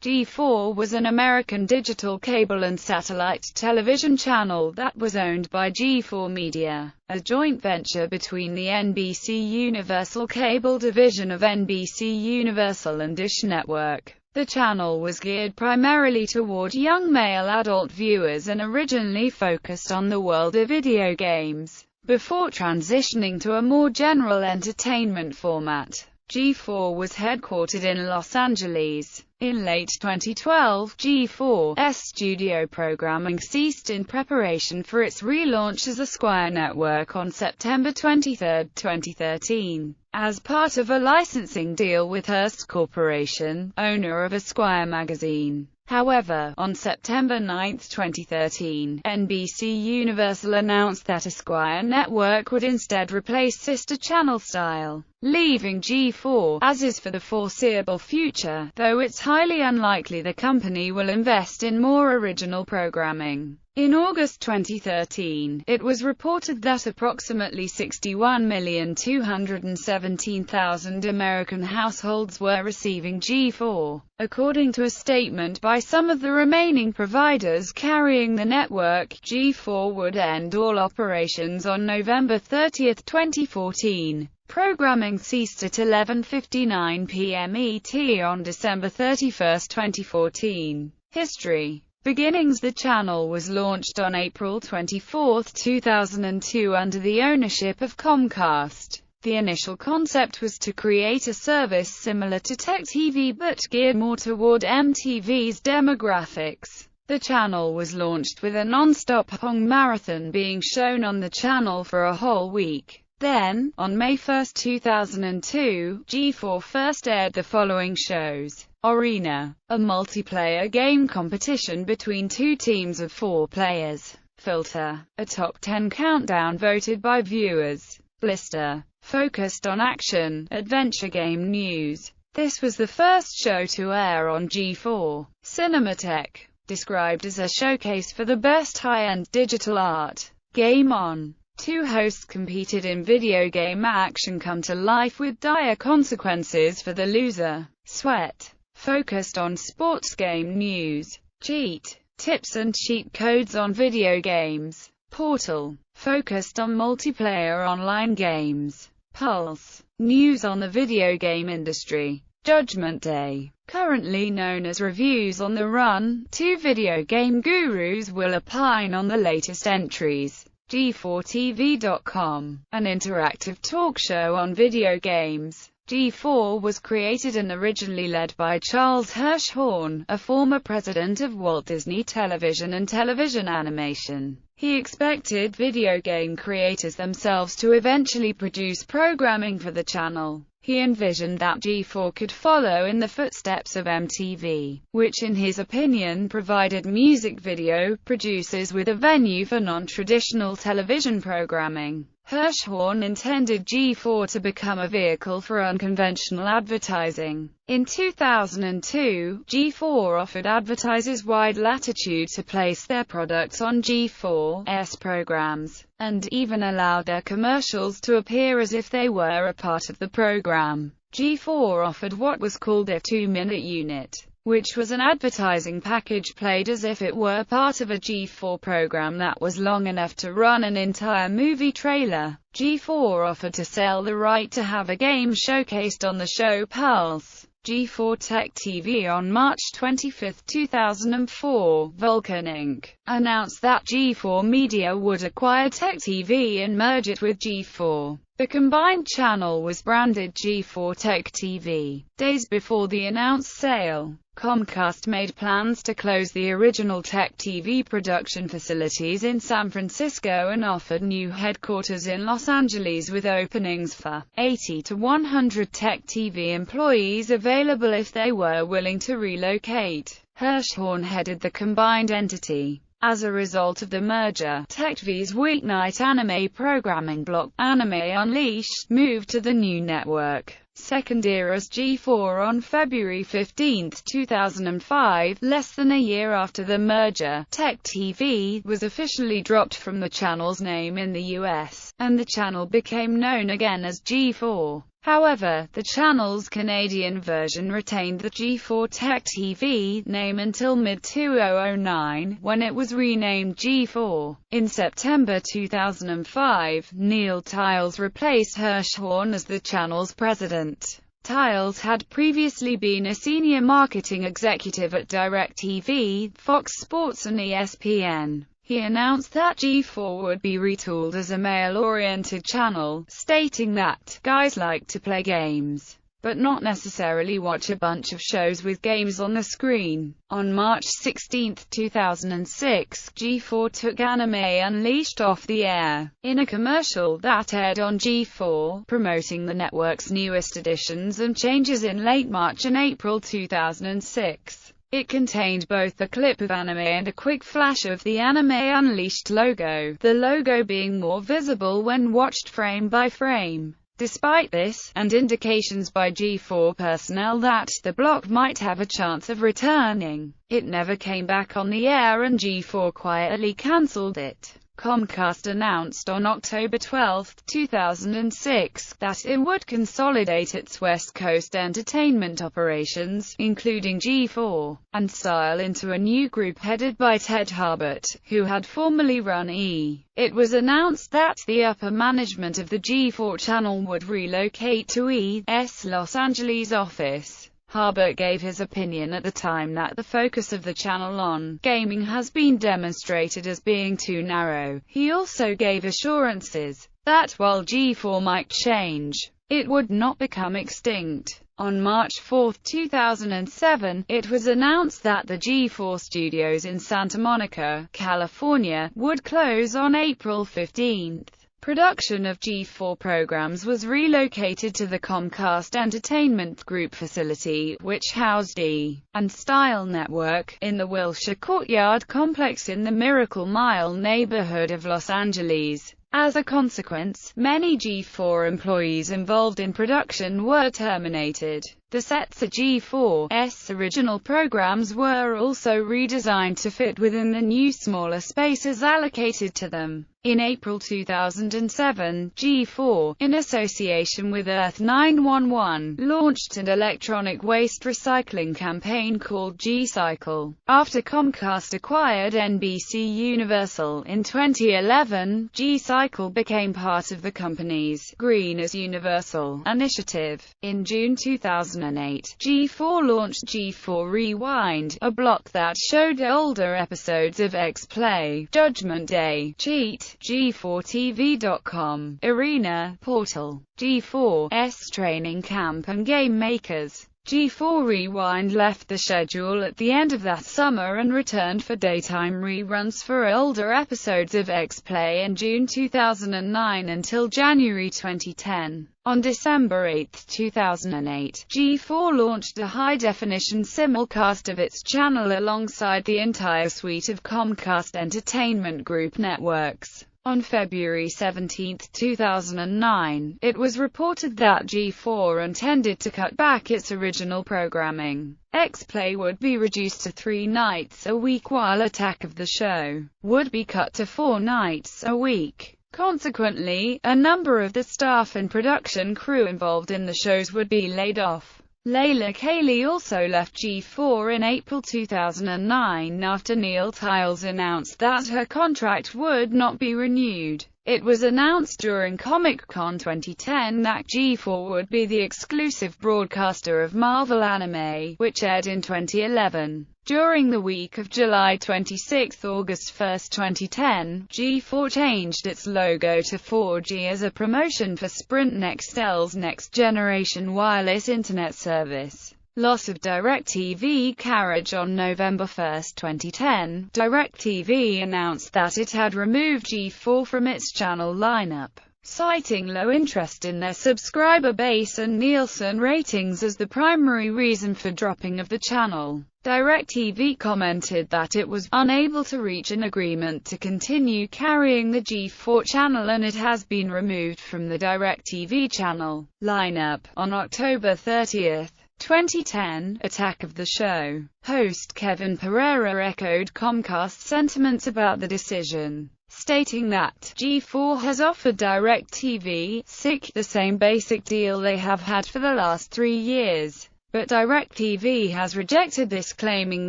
G4 was an American digital cable and satellite television channel that was owned by G4 Media, a joint venture between the NBCUniversal Cable division of NBCUniversal and Dish Network. The channel was geared primarily toward young male adult viewers and originally focused on the world of video games, before transitioning to a more general entertainment format. G4 was headquartered in Los Angeles. In late 2012, G4's studio programming ceased in preparation for its relaunch as Esquire Network on September 23, 2013. As part of a licensing deal with Hearst Corporation, owner of Esquire magazine. However, on September 9, 2013, NBCUniversal announced that Esquire Network would instead replace sister channel Style, leaving G4 as is for the foreseeable future, though it's highly unlikely the company will invest in more original programming. In August 2013, it was reported that approximately 61,217,000 American households were receiving G4, according to a statement by some of the remaining providers carrying the network. G4 would end all operations on November 30, 2014. Programming ceased at 11:59 p.m. ET on December 31, 2014. History. Beginnings. The channel was launched on April 24, 2002 under the ownership of Comcast. The initial concept was to create a service similar to Tech TV but geared more toward MTV's demographics. The channel was launched with a non-stop Pong marathon being shown on the channel for a whole week. Then, on May 1, 2002, G4 first aired the following shows. Arena, a multiplayer game competition between two teams of 4 players. Filter, a top 10 countdown voted by viewers. Blister, focused on action, adventure game news. This was the first show to air on G4. Cinematheque, described as a showcase for the best high-end digital art. Game On. 2 hosts competed in video game action come to life with dire consequences for the loser. Sweat, focused on sports game news. Cheat, tips and cheat codes on video games. Portal, focused on multiplayer online games. Pulse, news on the video game industry. Judgment Day, currently known as Reviews on the Run, 2 video game gurus will opine on the latest entries. G4TV.com, an interactive talk show on video games. G4 was created and originally led by Charles Hirschhorn, a former president of Walt Disney Television and Television Animation. He expected video game creators themselves to eventually produce programming for the channel. He envisioned that G4 could follow in the footsteps of MTV, which in his opinion provided music video producers with a venue for non-traditional television programming. Hirschhorn intended G4 to become a vehicle for unconventional advertising. In 2002, G4 offered advertisers wide latitude to place their products on G4's programs, and even allowed their commercials to appear as if they were a part of the program. G4 offered what was called a 2-minute unit, which was an advertising package played as if it were part of a G4 program that was long enough to run an entire movie trailer. G4 offered to sell the right to have a game showcased on the show Pulse. G4 Tech TV on March 25, 2004, Vulcan Inc. announced that G4 Media would acquire Tech TV and merge it with G4. The combined channel was branded G4 Tech TV. Days before the announced sale, Comcast made plans to close the original Tech TV production facilities in San Francisco and offered new headquarters in Los Angeles with openings for 80 to 100 Tech TV employees available if they were willing to relocate. Hirschhorn headed the combined entity. As a result of the merger, TechTV's weeknight anime programming block, Anime Unleashed, moved to the new network. Second air as G4 on February 15, 2005, less than a year after the merger. Tech TV was officially dropped from the channel's name in the US, and the channel became known again as G4. However, the channel's Canadian version retained the G4 Tech TV name until mid-2009, when it was renamed G4. In September 2005, Neil Tiles replaced Hirschhorn as the channel's president. Tiles had previously been a senior marketing executive at DirecTV, Fox Sports and ESPN. He announced that G4 would be retooled as a male-oriented channel, stating that guys like to play games, but not necessarily watch a bunch of shows with games on the screen. On March 16, 2006, G4 took Anime Unleashed off the air. In a commercial that aired on G4, promoting the network's newest additions and changes in late March and April 2006, it contained both a clip of anime and a quick flash of the Anime Unleashed logo, the logo being more visible when watched frame by frame. Despite this, and indications by G4 personnel that the block might have a chance of returning, it never came back on the air and G4 quietly cancelled it. Comcast announced on October 12, 2006, that it would consolidate its West Coast entertainment operations, including G4 and Style, into a new group headed by Ted Harbert, who had formerly run E! It was announced that the upper management of the G4 channel would relocate to E!'s Los Angeles office. Harbert gave his opinion at the time that the focus of the channel on gaming has been demonstrated as being too narrow. He also gave assurances that while G4 might change, it would not become extinct. On March 4, 2007, it was announced that the G4 studios in Santa Monica, California, would close on April 15. Production of G4 programs was relocated to the Comcast Entertainment Group facility, which housed E! And Style Network, in the Wilshire Courtyard complex in the Miracle Mile neighborhood of Los Angeles. As a consequence, many G4 employees involved in production were terminated. The sets of G4's original programs were also redesigned to fit within the new smaller spaces allocated to them. In April 2007, G4, in association with Earth 911, launched an electronic waste recycling campaign called G-Cycle. After Comcast acquired NBCUniversal in 2011, G-Cycle became part of the company's Green as Universal initiative. In June 2008, G4 launched G4 Rewind, a block that showed older episodes of X-Play, Judgment Day, Cheat, G4TV.com, Arena, Portal, G4's Training Camp and Game Makers. G4 Rewind left the schedule at the end of that summer and returned for daytime reruns for older episodes of X-Play in June 2009 until January 2010. On December 8, 2008, G4 launched a high-definition simulcast of its channel alongside the entire suite of Comcast Entertainment Group networks. On February 17, 2009, it was reported that G4 intended to cut back its original programming. X-Play would be reduced to 3 nights a week, while Attack of the Show would be cut to 4 nights a week. Consequently, a number of the staff and production crew involved in the shows would be laid off. Layla Cayley also left G4 in April 2009 after Neil Tiles announced that her contract would not be renewed. It was announced during Comic-Con 2010 that G4 would be the exclusive broadcaster of Marvel anime, which aired in 2011. During the week of July 26 August 1, 2010, G4 changed its logo to 4G as a promotion for Sprint Nextel's next-generation wireless internet service. Loss of DirecTV carriage. On November 1, 2010, DirecTV announced that it had removed G4 from its channel lineup, citing low interest in their subscriber base and Nielsen ratings as the primary reason for dropping of the channel. DirecTV commented that it was unable to reach an agreement to continue carrying the G4 channel and it has been removed from the DirecTV channel lineup. On October 30, 2010 attack of the show. Host Kevin Pereira echoed Comcast's sentiments about the decision, stating that G4 has offered DirecTV the same basic deal they have had for the last 3 years. But DirecTV has rejected this, claiming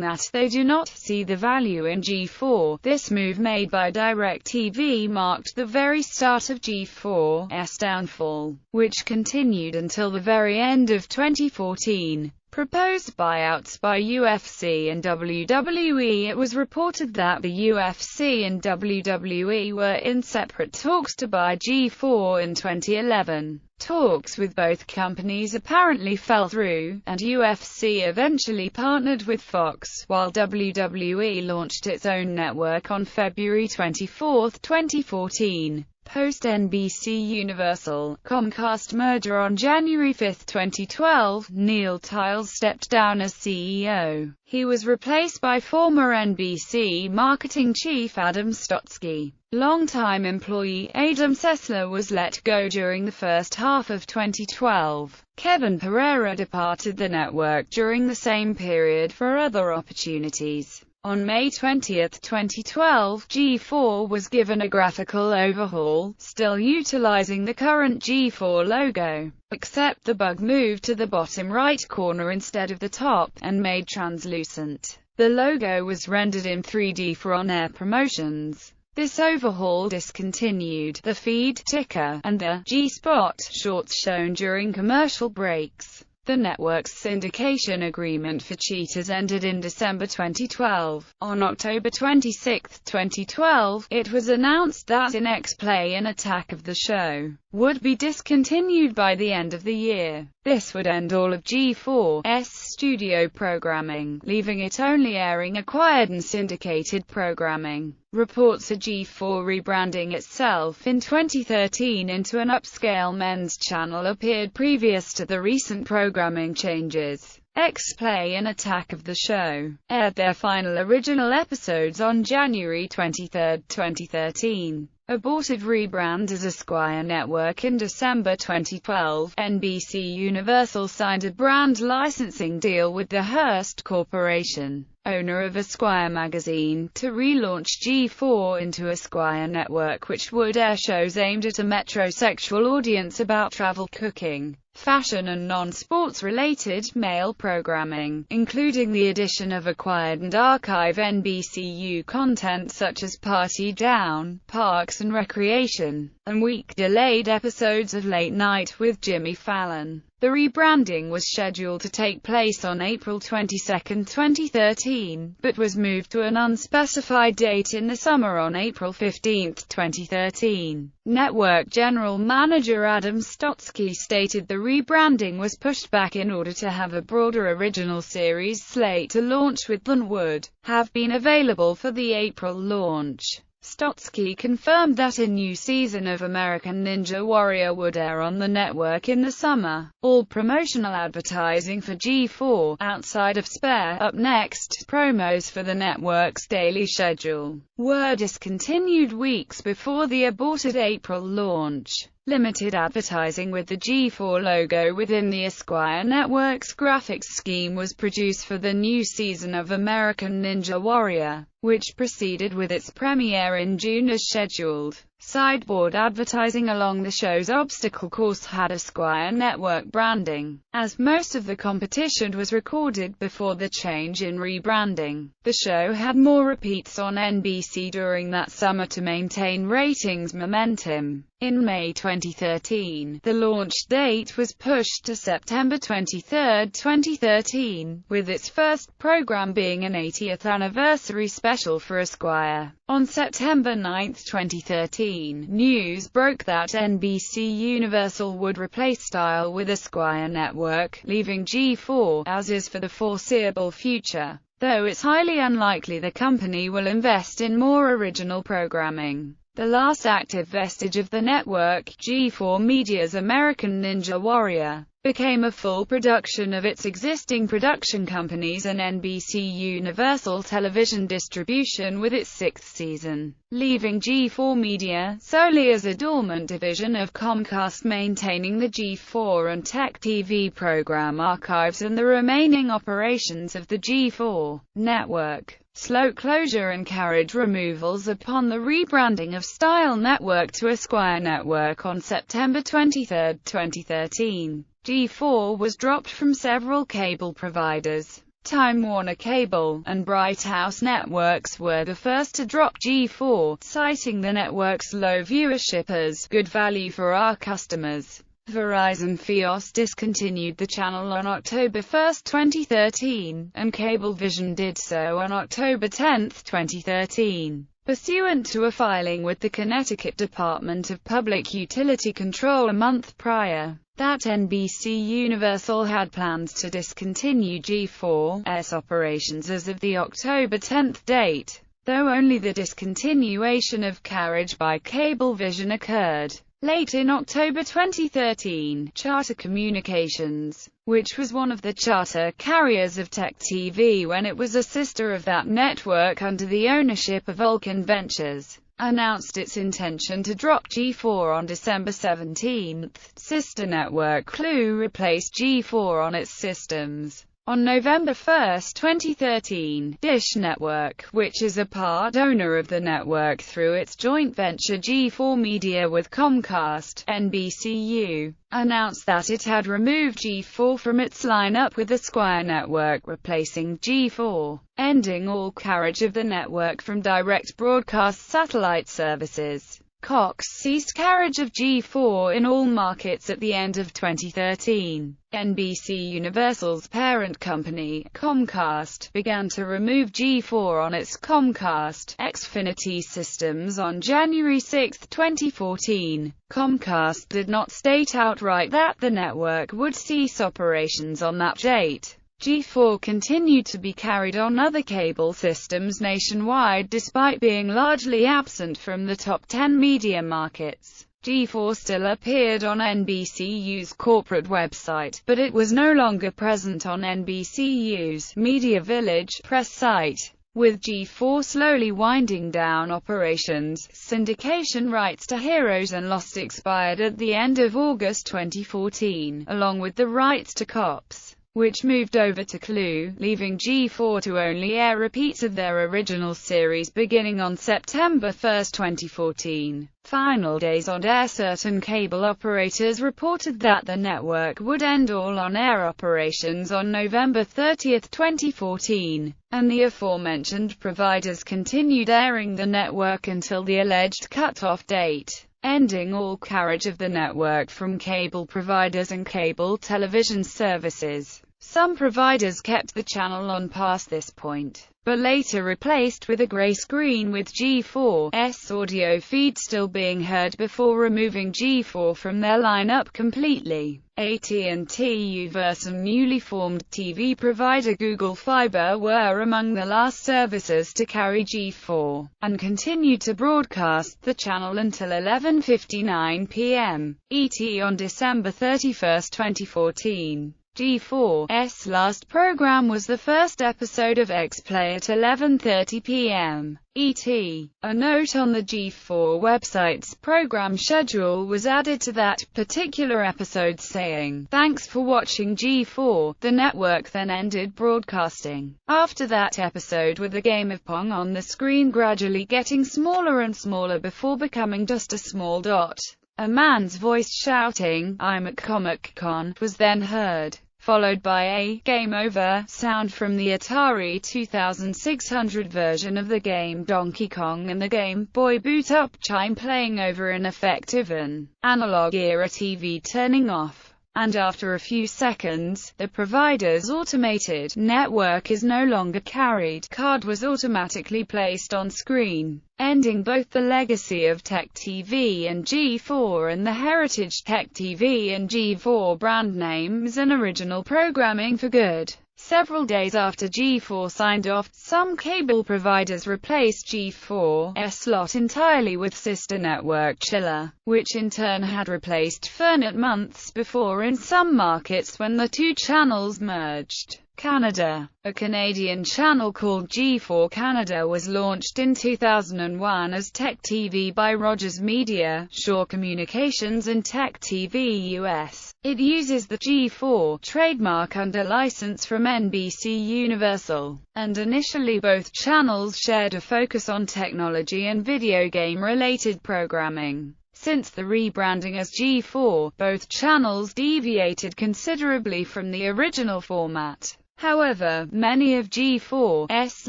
that they do not see the value in G4. This move made by DirecTV marked the very start of G4's downfall, which continued until the very end of 2014. Proposed buyouts by UFC and WWE. It was reported that the UFC and WWE were in separate talks to buy G4 in 2011. Talks with both companies apparently fell through, and UFC eventually partnered with Fox, while WWE launched its own network on February 24, 2014. Post-NBCUniversal, Comcast merger on January 5, 2012, Neil Tiles stepped down as CEO. He was replaced by former NBC marketing chief Adam Stotsky. Longtime employee Adam Sessler was let go during the first half of 2012. Kevin Pereira departed the network during the same period for other opportunities. On May 20, 2012, G4 was given a graphical overhaul, still utilizing the current G4 logo, except the bug moved to the bottom right corner instead of the top, and made translucent. The logo was rendered in 3D for on-air promotions. This overhaul discontinued the feed ticker and the G-spot shorts shown during commercial breaks. The network's syndication agreement for Cheaters ended in December 2012. On October 26, 2012, it was announced that an X-Play and Attack of the show would be discontinued by the end of the year. This would end all of G4's studio programming, leaving it only airing acquired and syndicated programming. Reports of G4 rebranding itself in 2013 into an upscale men's channel appeared previous to the recent programming changes. X-Play and Attack of the show aired their final original episodes on January 23, 2013. Aborted rebrand as Esquire Network in December 2012, NBCUniversal signed a brand licensing deal with the Hearst Corporation, owner of Esquire magazine, to relaunch G4 into Esquire Network, which would air shows aimed at a metrosexual audience about travel, cooking, fashion and non-sports related male programming, including the addition of acquired and archive NBCU content such as Party Down, Parks and Recreation, and week-delayed episodes of Late Night with Jimmy Fallon. The rebranding was scheduled to take place on April 22, 2013, but was moved to an unspecified date in the summer on April 15, 2013. Network General Manager Adam Stotsky stated the rebranding was pushed back in order to have a broader original series slate to launch with than would have been available for the April launch. Stotsky confirmed that a new season of American Ninja Warrior would air on the network in the summer. All promotional advertising for G4, outside of Spare Up Next promos for the network's daily schedule, were discontinued weeks before the aborted April launch. Limited advertising with the G4 logo within the Esquire Network's graphics scheme was produced for the new season of American Ninja Warrior, which proceeded with its premiere in June as scheduled. Sideboard advertising along the show's obstacle course had Esquire Network branding, as most of the competition was recorded before the change in rebranding. The show had more repeats on NBC during that summer to maintain ratings momentum. In May 2013, the launch date was pushed to September 23, 2013, with its first program being an 80th anniversary special for Esquire. On September 9, 2013, news broke that NBCUniversal would replace Style with Esquire Network, leaving G4 as is for the foreseeable future, though it's highly unlikely the company will invest in more original programming. The last active vestige of the network, G4 Media's American Ninja Warrior, became a full production of its existing production companies and NBCUniversal Television Distribution with its sixth season, leaving G4 Media solely as a dormant division of Comcast, maintaining the G4 and Tech TV program archives and the remaining operations of the G4 network. Slow closure and carriage removals upon the rebranding of Style Network to Esquire Network on September 23, 2013. G4 was dropped from several cable providers. Time Warner Cable and Bright House Networks were the first to drop G4, citing the network's low viewership as good value for our customers. Verizon Fios discontinued the channel on October 1, 2013, and Cablevision did so on October 10, 2013. Pursuant to a filing with the Connecticut Department of Public Utility Control a month prior, that NBCUniversal had plans to discontinue G4's operations as of the October 10 date, though only the discontinuation of carriage by Cablevision occurred. Late in October 2013, Charter Communications, which was one of the charter carriers of Tech TV when it was a sister of that network under the ownership of Vulcan Ventures, announced its intention to drop G4 on December 17. Sister network Clue replaced G4 on its systems. On November 1, 2013, Dish Network, which is a part owner of the network through its joint venture G4 Media with Comcast, NBCU, announced that it had removed G4 from its lineup with Esquire Network replacing G4, ending all carriage of the network from direct broadcast satellite services. Cox ceased carriage of G4 in all markets at the end of 2013. NBCUniversal's parent company, Comcast, began to remove G4 on its Comcast Xfinity systems on January 6, 2014. Comcast did not state outright that the network would cease operations on that date. G4 continued to be carried on other cable systems nationwide despite being largely absent from the top 10 media markets. G4 still appeared on NBCU's corporate website, but it was no longer present on NBCU's Media Village press site. With G4 slowly winding down operations, syndication rights to Heroes and Lost expired at the end of August 2014, along with the rights to Cops, which moved over to Clue, leaving G4 to only air repeats of their original series beginning on September 1, 2014. Final days on air. Certain cable operators reported that the network would end all on-air operations on November 30, 2014, and the aforementioned providers continued airing the network until the alleged cut-off date, ending all carriage of the network from cable providers and cable television services. Some providers kept the channel on past this point, but later replaced with a grey screen with G4's audio feed still being heard before removing G4 from their lineup completely. AT&T Uverse and newly formed TV provider Google Fiber were among the last services to carry G4, and continued to broadcast the channel until 11:59 p.m. ET on December 31, 2014. G4's last program was the first episode of X-Play at 11:30 p.m. ET. A note on the G4 website's program schedule was added to that particular episode saying, "Thanks for watching G4." The network then ended broadcasting. After that episode, with the game of Pong on the screen gradually getting smaller and smaller before becoming just a small dot. A man's voice shouting, "I'm at Comic-Con," was then heard, followed by a "Game Over" sound from the Atari 2600 version of the game Donkey Kong and the Game Boy boot-up chime playing over an effective and analog-era TV turning off. And after a few seconds, the provider's automated network is no longer carried. Card was automatically placed on screen, ending both the legacy of Tech TV and G4 and the heritage Tech TV and G4 brand names and original programming for good. Several days after G4 signed off, some cable providers replaced G4's slot entirely with sister network Chiller, which in turn had replaced Fernet months before in some markets when the two channels merged. Canada. A Canadian channel called G4 Canada was launched in 2001 as Tech TV by Rogers Media, Shaw Communications and Tech TV US. It uses the G4 trademark under license from NBCUniversal, and initially both channels shared a focus on technology and video game-related programming. Since the rebranding as G4, both channels deviated considerably from the original format. However, many of G4's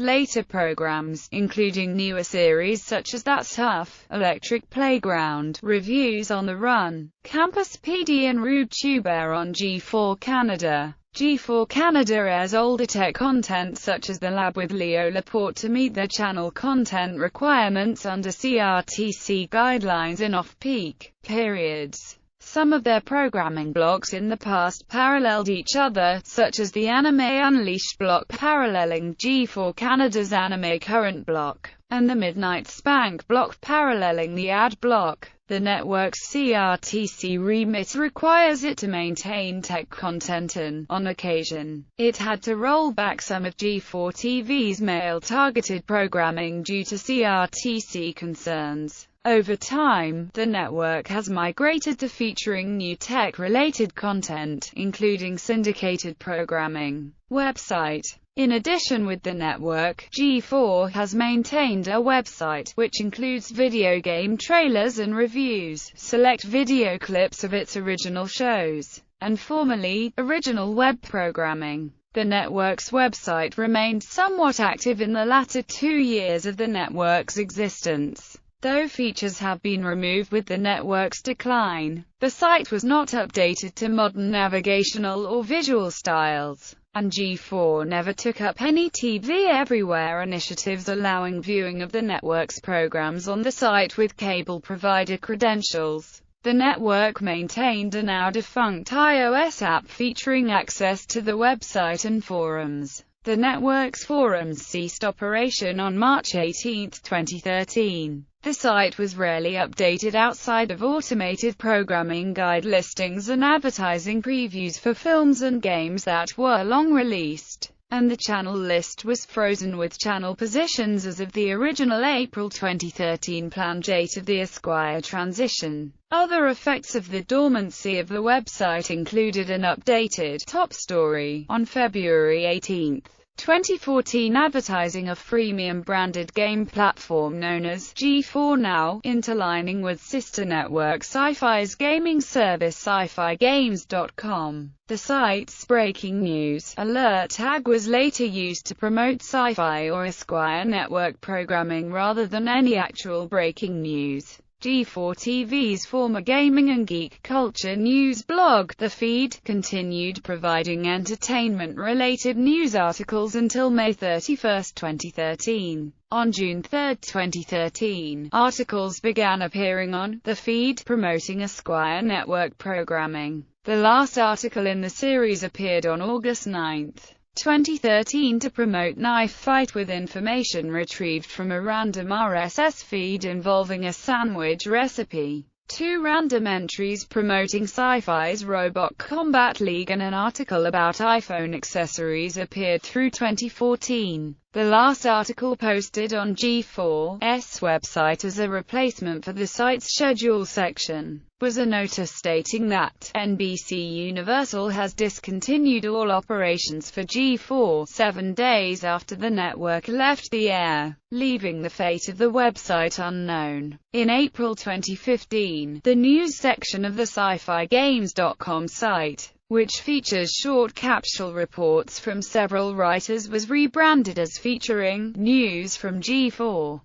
later programs, including newer series such as That's Tough, Electric Playground, Reviews on the Run, Campus PD and Rube Tube air on G4 Canada. G4 Canada airs older tech content such as The Lab with Leo Laporte to meet their channel content requirements under CRTC guidelines in off-peak periods. Some of their programming blocks in the past paralleled each other, such as the Anime Unleashed block paralleling G4 Canada's Anime Current block, and the Midnight Spank block paralleling the Ad block. The network's CRTC remit requires it to maintain tech content and, on occasion, it had to roll back some of G4 TV's male-targeted programming due to CRTC concerns. Over time, the network has migrated to featuring new tech-related content, including syndicated programming. Website. In addition with the network, G4 has maintained a website, which includes video game trailers and reviews, select video clips of its original shows, and formerly, original web programming. The network's website remained somewhat active in the latter 2 years of the network's existence. Though features have been removed with the network's decline, the site was not updated to modern navigational or visual styles, and G4 never took up any TV Everywhere initiatives allowing viewing of the network's programs on the site with cable provider credentials. The network maintained a now-defunct iOS app featuring access to the website and forums. The network's forums ceased operation on March 18, 2013. The site was rarely updated outside of automated programming guide listings and advertising previews for films and games that were long released, and the channel list was frozen with channel positions as of the original April 2013 planned date of the Esquire transition. Other effects of the dormancy of the website included an updated top story on February 18, 2014 advertising a freemium branded game platform known as G4 Now, interlining with sister network Sci-Fi's gaming service SciFiGames.com. The site's breaking news alert tag was later used to promote Sci-Fi or Esquire network programming rather than any actual breaking news. G4 TV's former gaming and geek culture news blog, The Feed, continued providing entertainment-related news articles until May 31, 2013. On June 3, 2013, articles began appearing on The Feed, promoting Esquire network programming. The last article in the series appeared on August 9, 2013 to promote Knife Fight with information retrieved from a random RSS feed involving a sandwich recipe. 2 random entries promoting Sci-Fi's Robot Combat League and an article about iPhone accessories appeared through 2014. The last article posted on G4's website as a replacement for the site's schedule section was a notice stating that NBCUniversal has discontinued all operations for G4 7 days after the network left the air, leaving the fate of the website unknown. In April 2015, the news section of the SciFiGames.com site, which features short capsule reports from several writers, was rebranded as featuring news from G4.